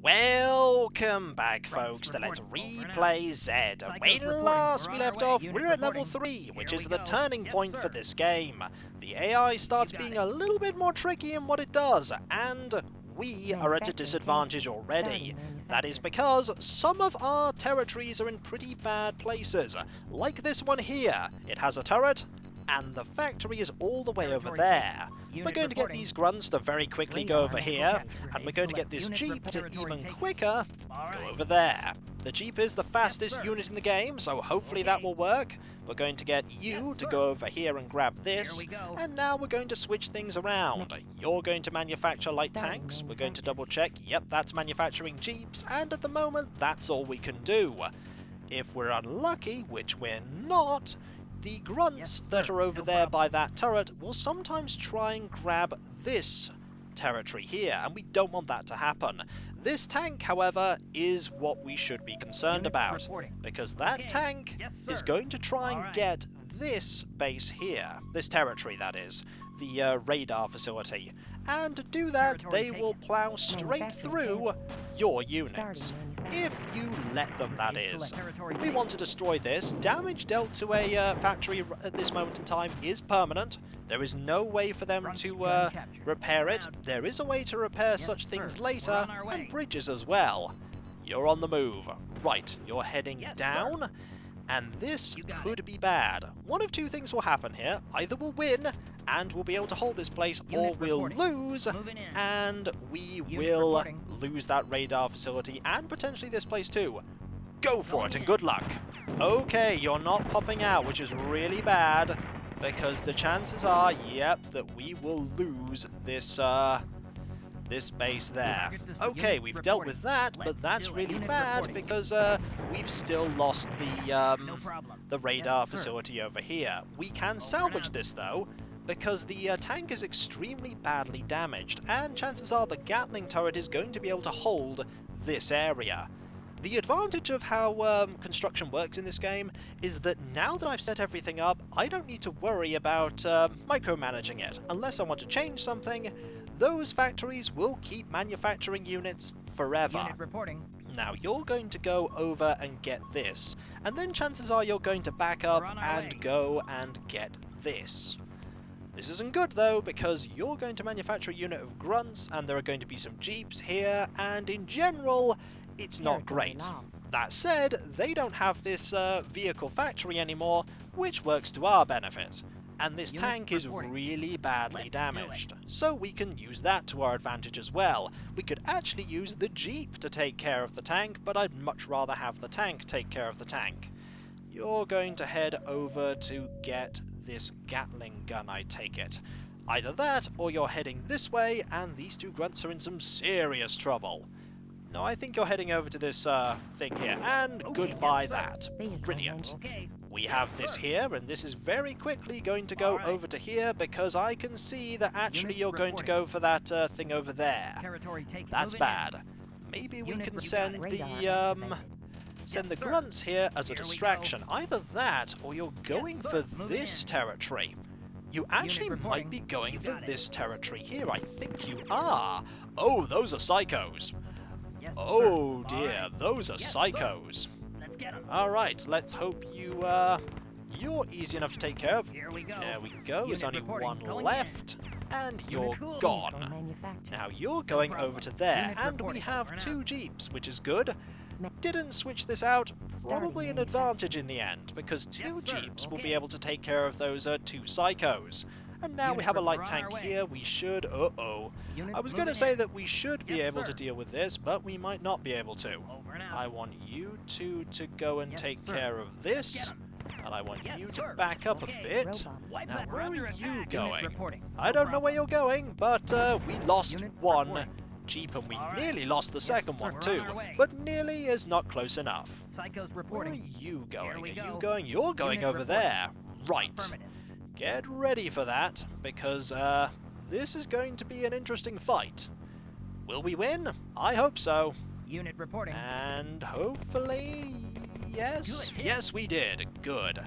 Welcome back, folks, to Let's Replay Z. When last we left off, we're at level 3, which is the turning point for this game. The AI starts being a little bit more tricky in what it does, and we are at a disadvantage already. That is because some of our territories are in pretty bad places, like this one here. It has a turret, and the factory is all the way over there. We're going to get these grunts to very quickly go over here, and we're going to get this jeep to even quicker go over there. The jeep is the fastest unit in the game, so hopefully that will work. We're going to get you to go over here and grab this, and now we're going to switch things around. You're going to manufacture light tanks, we're going to double check, yep, that's manufacturing jeeps, and at the moment that's all we can do. If we're unlucky, which we're not, the grunts that are over there by that turret will sometimes try and grab this territory here, and we don't want that to happen. This tank, however, is what we should be concerned about, because that tank is going to try and get this base here, this territory that is, the radar facility, and to do that they will plow straight through your units. If you let them, that is. We want to destroy this. Damage dealt to a factory at this moment in time is permanent. There is no way for them to repair it. There is a way to repair such things later, and bridges as well. You're on the move. Right, you're heading down, and this could be bad. One of two things will happen here. Either we'll win, and we'll be able to hold this place, or we'll lose, and we will lose that radar facility, and potentially this place too. Go for it, and good luck. Okay, you're not popping out, which is really bad, because the chances are, yep, that we will lose this, this base there. Okay, we've dealt with that, but that's really bad because we've still lost the radar facility over here. We can salvage this though, because the tank is extremely badly damaged, and chances are the Gatling turret is going to be able to hold this area. The advantage of how construction works in this game is that now that I've set everything up, I don't need to worry about micromanaging it. Unless I want to change something, those factories will keep manufacturing units forever. Now you're going to go over and get this, and then chances are you're going to back up and go and get this. This isn't good though, because you're going to manufacture a unit of grunts, and there are going to be some jeeps here, and in general, it's not great. That said, they don't have this vehicle factory anymore, which works to our benefit. And this tank is really badly damaged, so we can use that to our advantage as well. We could actually use the jeep to take care of the tank, but I'd much rather have the tank take care of the tank. You're going to head over to get this Gatling gun, I take it. Either that, or you're heading this way, and these two grunts are in some serious trouble. No, I think you're heading over to this thing here, and goodbye that. Brilliant. We have this here, and this is very quickly going to go over to here, because I can see that actually you're going to go for that thing over there. That's bad. Maybe we can send the grunts here as a distraction. Either that, or you're going for this territory. You actually might be going for this territory here. I think you are. Oh, those are psychos. Oh dear, those are psychos. Alright, let's hope you're easy enough to take care of. There we go, there's only one left, and you're gone. Now you're going over to there, and we have two jeeps, which is good. Didn't switch this out, probably an advantage in the end, because two jeeps will be able to take care of those two psychos. And now we have a light tank here, we should... I was going to say that we should be able to deal with this, but we might not be able to. I want you two to go and take care of this, and I want you to back up a bit. Now, where are you going? I don't know where you're going, but we lost one jeep, and we nearly lost the second one too, but nearly is not close enough. Where are you going? You're going over there. Right. Get ready for that, because this is going to be an interesting fight. Will we win? I hope so. Unit reporting. And hopefully, yes. Yes, we did. Good.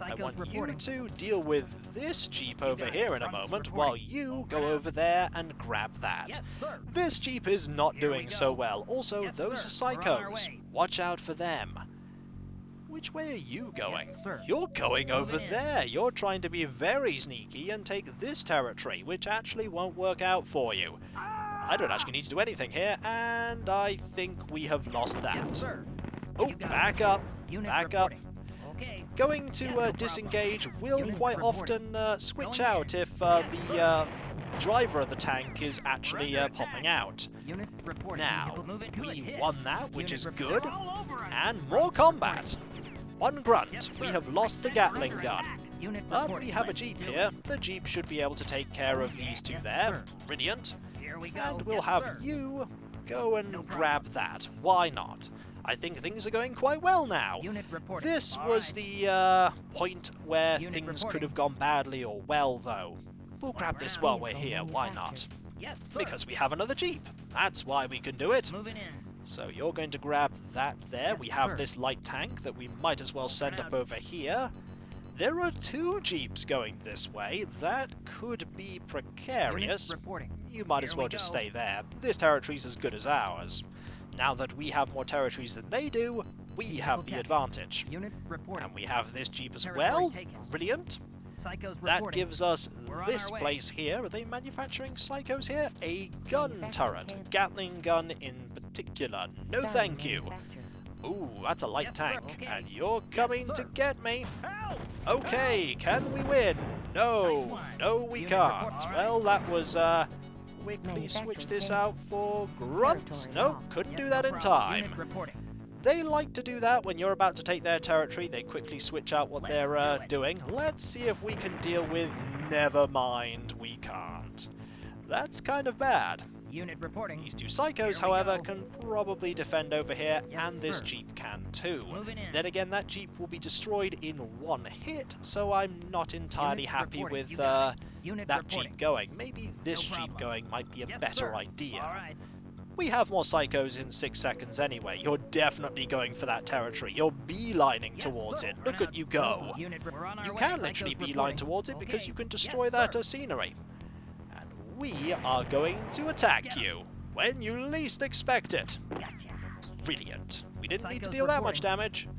I want you to deal with this jeep over here in a moment while you go over there and grab that. This jeep is not doing so well. Also, those are psychos. Watch out for them. Which way are you going? You're going over there. You're trying to be very sneaky and take this territory, which actually won't work out for you. I don't actually need to do anything here, and I think we have lost that. Oh, back up. Back up. Going to disengage will quite often switch out if the driver of the tank is actually popping out. Now, we won that, which is good, and more combat. One grunt. We have lost the Gatling gun. But we have a jeep here. The jeep should be able to take care of these two there. Brilliant. And we'll have you go and grab that. Why not? I think things are going quite well now. This was the point where things could have gone badly or well, though. We'll grab this while we're here. Why not? Because we have another jeep. That's why we can do it. So you're going to grab that there. We have this light tank that we might as well send up over here. There are two jeeps going this way. That could be precarious. You might as well just stay there. This territory's as good as ours. Now that we have more territories than they do, we have the advantage. And we have this jeep as well. Brilliant. That gives us this place here. Are they manufacturing psychos here? A gun turret. Gatling gun in particular. No thank you. Ooh, that's a light tank. And you're coming to get me. Okay, can we win? No. No, we can't. Well, that was, quickly switch this out for grunts. Nope, couldn't do that in time. They like to do that when you're about to take their territory. They quickly switch out what they're doing. Let's see if we can deal with never mind, we can't. That's kind of bad. These two psychos, however, can probably defend over here, and this jeep can too. Then again, that jeep will be destroyed in one hit, so I'm not entirely happy with that jeep going. Maybe this jeep going might be a better idea. We have more psychos in 6 seconds anyway. You're definitely going for that territory. You're beelining towards it. Look at you go. You can literally beeline towards it because you can destroy that scenery. And we are going to attack you when you least expect it. Brilliant. We didn't need to deal that much damage.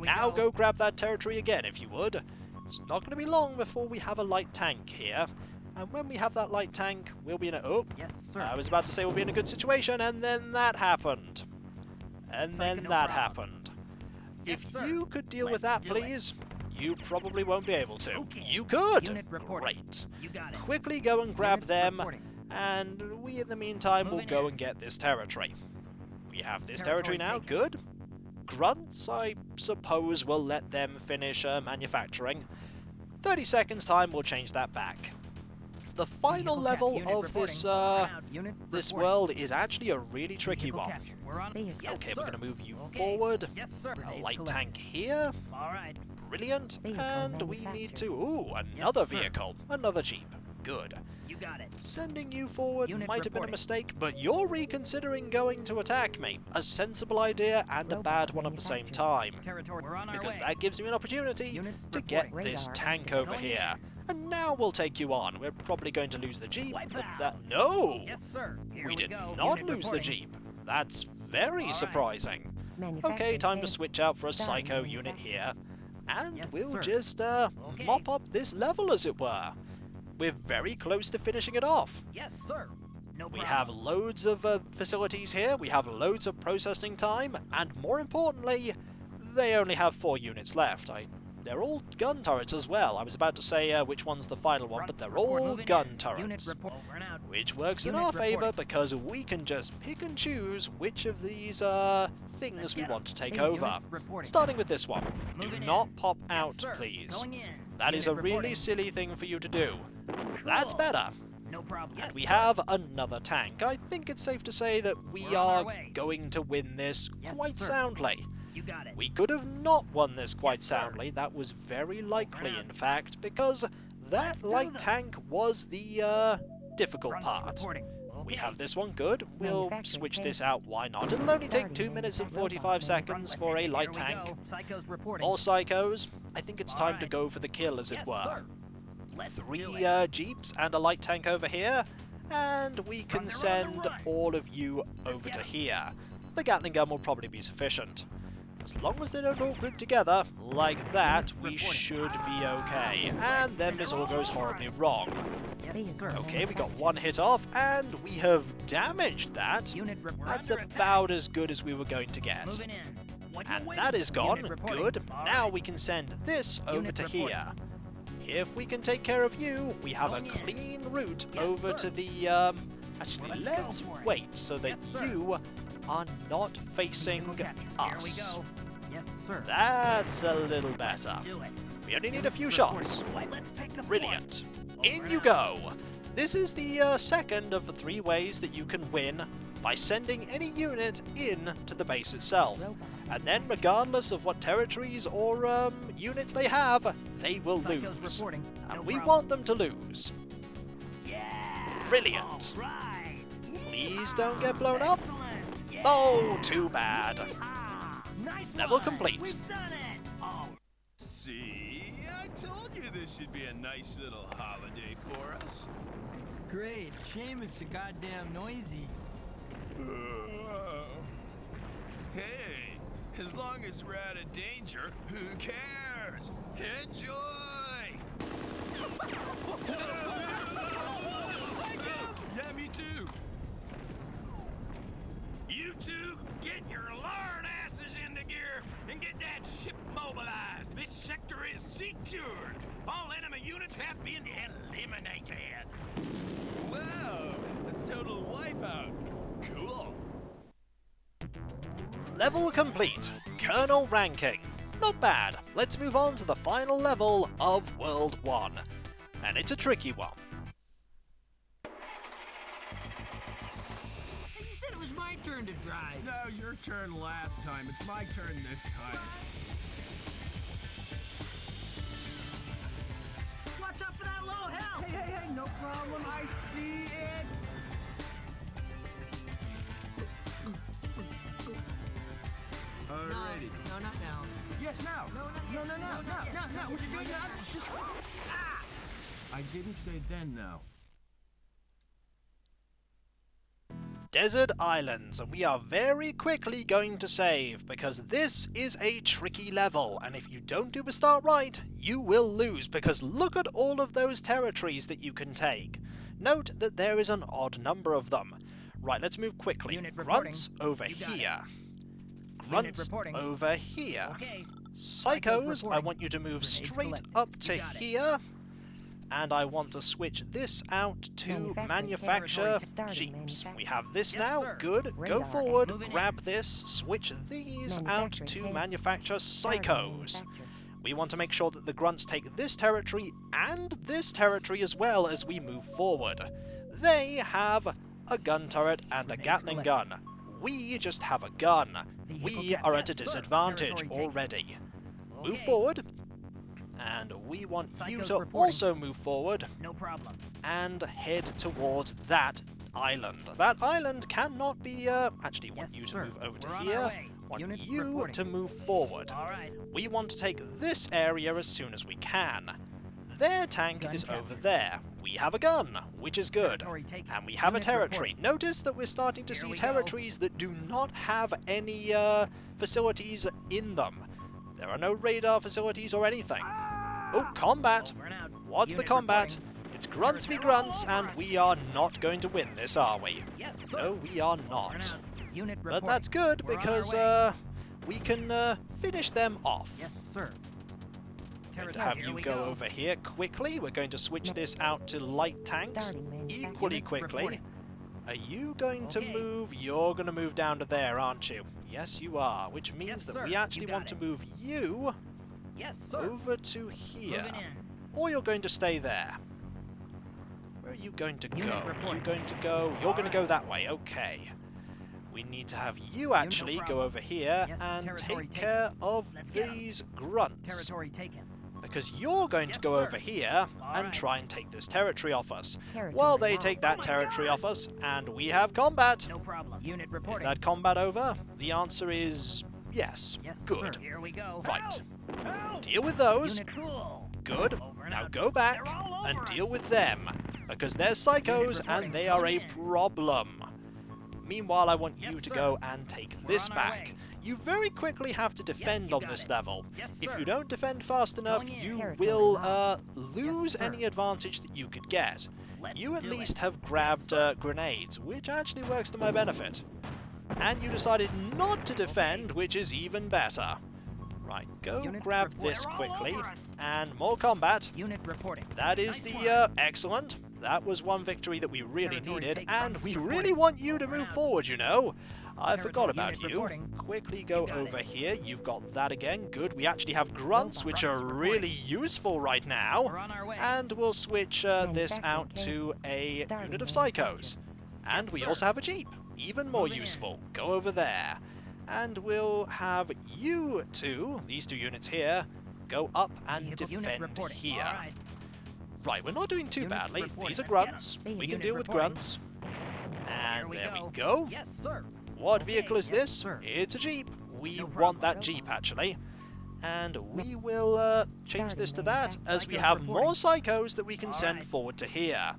Now go grab that territory again if you would. It's not going to be long before we have a light tank here. And when we have that light tank, we'll be in a... Oh, I was about to say we'll be in a good situation, and then that happened. And then that happened. If you could deal with that, please. You probably won't be able to. You could! Great. Quickly go and grab them, and we, in the meantime, will go and get this territory. We have this territory now. Good. Grunts, I suppose, will let them finish manufacturing. 30 seconds time, we'll change that back. The final level of this world is actually a really tricky one. Okay, we're going to move you forward. A light tank here. Brilliant. And we need to... Ooh, another vehicle. Another jeep. Good. Sending you forward might have been a mistake, but you're reconsidering going to attack me. A sensible idea and a bad one at the same time. Because that gives me an opportunity to get this tank over here. And now we'll take you on. We're probably going to lose the jeep, but that... No! We did not lose the jeep. That's very surprising. Okay, time to switch out for a psycho unit here. And we'll just mop up this level, as it were. We're very close to finishing it off. We have loads of facilities here, we have loads of processing time, and more importantly, they only have 4 units left. They're all gun turrets as well. I was about to say which one's the final one, but they're all gun turrets. Which works in our favour because we can just pick and choose which of these things we want to take over. Starting with this one. Do not pop out, please. That is a really silly thing for you to do. That's better. And we have another tank. I think it's safe to say that we are going to win this quite soundly. We could have not won this quite soundly. That was very likely, in fact, because that light tank was the difficult part. We have this one, good. We'll switch this out, why not? It'll only take 2 minutes and 45 seconds for a light tank. More psychos. I think it's time to go for the kill, as it were. 3 jeeps and a light tank over here, and we can send all of you over to here. The Gatling gun will probably be sufficient. As long as they don't all group together, like that, we should be okay. And then this all goes horribly wrong. Okay, we got 1 hit off, and we have damaged that. That's about as good as we were going to get. And that is gone. Good. Now we can send this over to here. If we can take care of you, we have a clean route over to the, actually, let's wait so that you are not facing us. That's a little better. We only need a few shots. Brilliant. In you go. This is the second of the 3 ways that you can win by sending any unit in to the base itself. And then, regardless of what territories or units they have, they will lose. And we want them to lose. Brilliant. Please don't get blown up. Oh, too bad. Level complete. See, I told you this should be a nice little holiday for us. Great. Shame it's so goddamn noisy. Hey, as long as we're out of danger, who cares? Enjoy! Yeah, me too. You two, get your lard asses into gear and get that ship mobilized. This sector is secured. All enemy units have been eliminated. Wow, a total wipeout. Cool. Level complete. Colonel ranking. Not bad. Let's move on to the final level of World 1. And it's a tricky one. You said it was my turn to drive. No, your turn last time. It's my turn this time. Watch out for that low hell! Hey, no problem. I see it. Alrighty. No, not now. Yes, now. No, not No, yet. no, no, no. What you doing now? Just... Ah! I didn't say then now. Desert Islands, and we are very quickly going to save, because this is a tricky level, and if you don't do a start right, you will lose, because look at all of those territories that you can take. Note that there is an odd number of them. Right, let's move quickly. Grunts over here. Grunts over here. Okay. Psychos, I want you to move straight up to here. And I want to switch this out to manufacture jeeps. We have this now. Good. Go forward. Grab this. Switch these out to manufacture psychos. We want to make sure that the grunts take this territory and this territory as well as we move forward. They have a gun turret and a Gatling gun. We just have a gun. We are at a disadvantage already. Move forward. And we want you to also move forward and head towards that island. That island cannot be, actually want you to move over to here. Want you to move forward. We want to take this area as soon as we can. Their tank is over there. We have a gun, which is good. And we have a territory. Notice that we're starting to see territories that do not have any facilities in them. There are no radar facilities or anything. Oh, combat! What's the combat? It's grunts v grunts, and we are not going to win this, are we? No, we are not. But that's good, because we can finish them off. Going to have you go over here quickly. We're going to switch this out to light tanks equally quickly. Are you going to move? You're going to move down to there, aren't you? Yes, you are, which means that we actually want to move you over to here. Or you're going to stay there. Where are you going to go? You're going to go... You're going to go that way, okay. We need to have you actually go over here and take care of these grunts. Because you're going to go over here and try and take this territory off us. While they take that territory off us, and we have combat. Is that combat over? The answer is yes. Good. Right. Deal with those. Unit cool. Good. Over and Now out. go back They're all and over deal us. with them, because they're psychos and they are a problem. Meanwhile, I want you Yes, to sir. go and take We're this on our back. way. You very quickly have to defend you on got this it. level. Yes, If sir. you don't defend fast enough, Going in. you Territory will lost. lose sir. any advantage that you could get. Let's You at do least it. have grabbed grenades, which actually works to my benefit. And you decided not to defend, which is even better. Right, go Unit grab report. this They're all quickly, over us. and more combat. Unit reporting. That is Nice the, one. excellent. That was one victory that we really Territory needed, taken. and we Reporting. really want you to Over move and out. forward, you know. I forgot Territory about unit you. reporting. Quickly go got over it. here. You've got that again. Good. We actually have grunts, which are really useful right We're now. on our way. And we'll switch this Manufacturing out kit. to a Starting unit of manufacturing. psychos. And Yes, we sir. also have a jeep. Even more Moving in. useful. Go over there. And we'll have you two, these two units here, go up and Unit defend reporting. here. All right. Right, we're not doing too Units badly. reporting. These are Let's grunts. get 'em. We can Unit deal with reporting. grunts. Here And we there go. we go. Yes, sir. What Okay, vehicle is yes, this? sir. It's a jeep. We No want problem. that jeep, actually. And we will change this to Starting that, as we Psychos have reporting. more psychos that we can All send right. forward to here.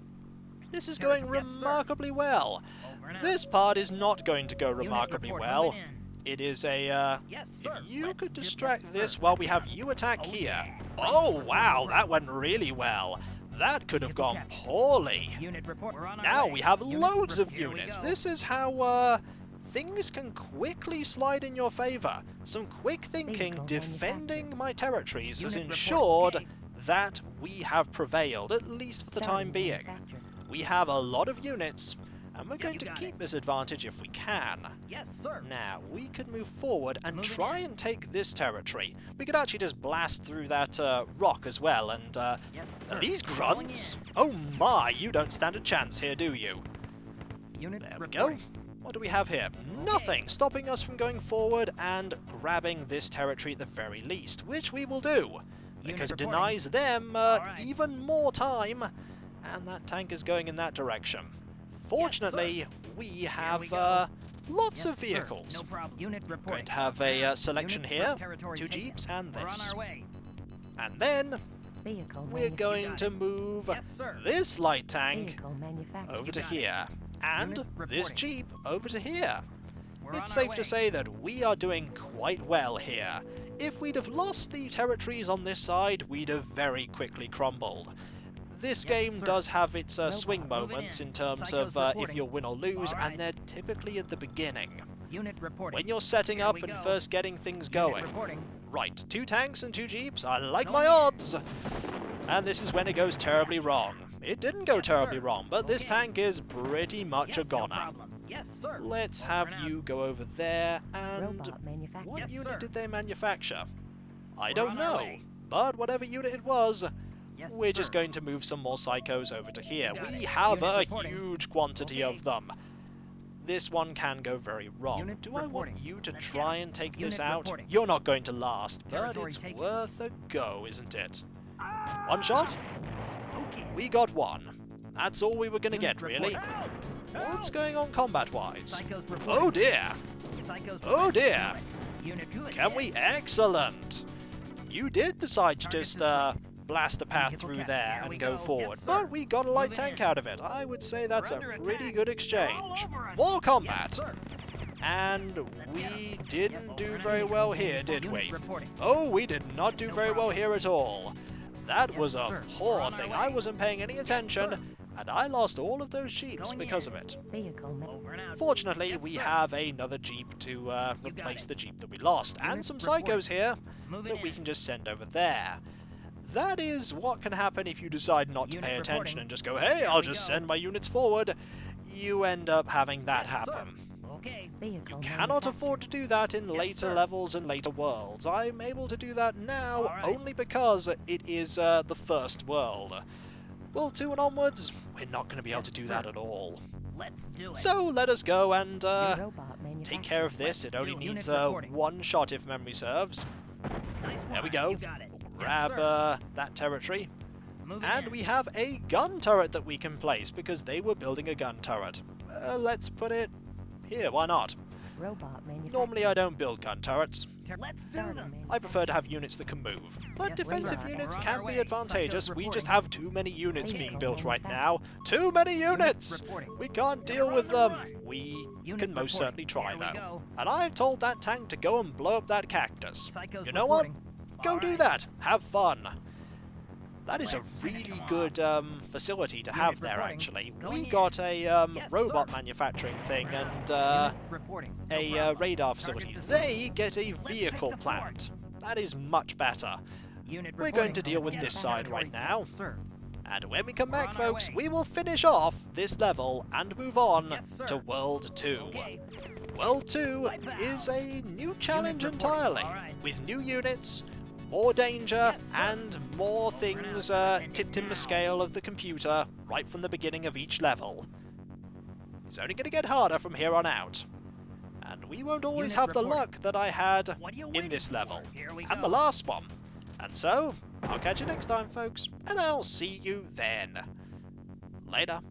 This is Territory- going yes, sir. remarkably well. Over and out. This part is not going to go Unit remarkably report. well. Moving in. It is a, Yes, sir. if you Let's could do- distract yes, this sir. while we have you attack Oh, here. yeah. Oh, wow, that went really well. That could have Vehicle gone captured. poorly. Unit report. We're on our Now way. we have Unit loads of report. Here we units. go. This is how things can quickly slide in your favor. Some quick thinking Vehicle defending my territories has Unit report. ensured Okay. that we have prevailed, at least for the time Starting being. manufacturing. We have a lot of units, and we're Yeah, going you to got keep it. this advantage if we can. Yes, sir. Now, we could move forward and Moving try in. and take this territory. We could actually just blast through that rock as well, and Yes, are sir. these Going grunts? in. Oh my, you don't stand a chance here, do you? Unit There we go. reporting. What do we have here? Nothing stopping us from going forward and grabbing this territory at the very least, which we will do, because it reporting. denies them Alright. even more time, and that tank is going in that direction. Fortunately, we have we go. lots Yes, of sir. vehicles. No problem. Unit Going reporting. to have a selection Unit here, first territory 2 taken. jeeps and We're on this. our way. And then Vehicle we're going got to it. move Yes, sir. this light tank Vehicle manufacturing. over to got it. here, and Unit this reporting. jeep over to here. We're on It's our safe to way. say that we are doing quite well here. If we'd have lost the territories on this side, we'd have very quickly crumbled. This Yes, game sir. does have its swing Moving moments in. in terms Psychos of if reporting. you'll win or lose, All and right. they're typically at the beginning. Unit reporting. When you're setting Here up we and go. first getting things Unit going. reporting. Right, 2 tanks and 2 jeeps, I like Going my in. odds! And this is when it goes terribly wrong. It didn't go Yes, terribly sir. wrong, but this Okay. tank is pretty much Yes, a no goner. problem. Yes, sir. Let's Over have and out. you go over there, and Robot manufacturing. what Yes, unit sir. did they manufacture? I We're don't on our know, way. but whatever unit it was, Yes, we're just sir. going to move some more psychos over to here. Got We it. have Unit a reporting. huge quantity Okay. of them. This one can go very wrong. Unit Do I want reporting. you to Let's try go. and take Unit this out? reporting. You're not going to last, but Territory it's taken. worth a go, isn't it? One shot? Okay. We got one. That's all we were going to Unit get, really. reporting. What's going on combat-wise? Psychos reporting. Oh dear! Psychos Oh reporting. dear! Unit good. Can we? Excellent! You did decide to Target just system. blast a path Vehicle through cap. there Here we and go go. forward, Yes, sir. but we got a light Moving tank in. out of it. I would say that's a We're under pretty attack. good They're all exchange. over us. More Yes, combat! sir. And we didn't do very well here, did Unit we? reporting. Oh, we did not do No very well problem. here at all. That Yes, was a sir. We're poor on our thing. way. I wasn't paying any attention, and I lost all of those jeeps Going because in. of it. Vehicle ma- Over and out. Fortunately, Yes, we sir. have another jeep to got replace it. the jeep that we lost, and Unit some reporting. psychos here Moving that we in. can just send over there. That is what can happen if you decide not to Unit pay attention reporting. and just go, hey, Here I'll we just go. send my units forward. You end up having that Yes, sir. happen. Okay. Vehicle Cannot manufacturing. afford to do that in Yes, later sir. levels and later worlds. I'm able to do that now Alright. only because it is the first world. World 2 and onwards, we're not going to be able to do that at all. Let's do it. So let us go and Robot take manufacturing. care of this. It only do. needs Unit reporting. 1 shot if memory serves. Nice There we one. go. You got it. Yes, Grab sir. that territory. Moving And in. we have a gun turret that we can place because they were building a gun turret. Let's put it here, why not? Robot manufacturing. Normally I don't build gun turrets. Let's do Starter them. I prefer to have units that can move. But Yes, defensive radar. units We're on can our be way. advantageous, Psychos we just reporting. have too many units being Vehicle built right manufacturing. now. Too many units! reporting. We can't deal with them. We Unit can most reporting. certainly try Here we though. go. And I've told that tank to go and blow up that cactus. Psychos You know what? reporting. Go All do right. that. Have fun. That is a Let's finish really them good facility to Unit have there, reporting. actually. Going We in. got a Yes, robot sir. manufacturing thing and Unit reporting. No a problem. radar Target facility. is They get a Let's vehicle take the plant. That is much better. Unit We're going reporting. to deal with Yes, this side right reporting. now. Sir. And when we come We're back, on our folks, way. we will finish off this level and move on Yes, sir. to World 2. Okay. World 2 Right back. is a new challenge reporting. entirely, All right. with new units, more danger, Yes, sir. and more Over and things out. tipped in the scale of the computer right from the beginning of each level. It's only going to get harder from here on out. And we won't always Unit have the reporting. luck that I had What are you in waiting this for? level, Here we and go. the last one. And so, I'll catch you next time, folks, and I'll see you then. Later.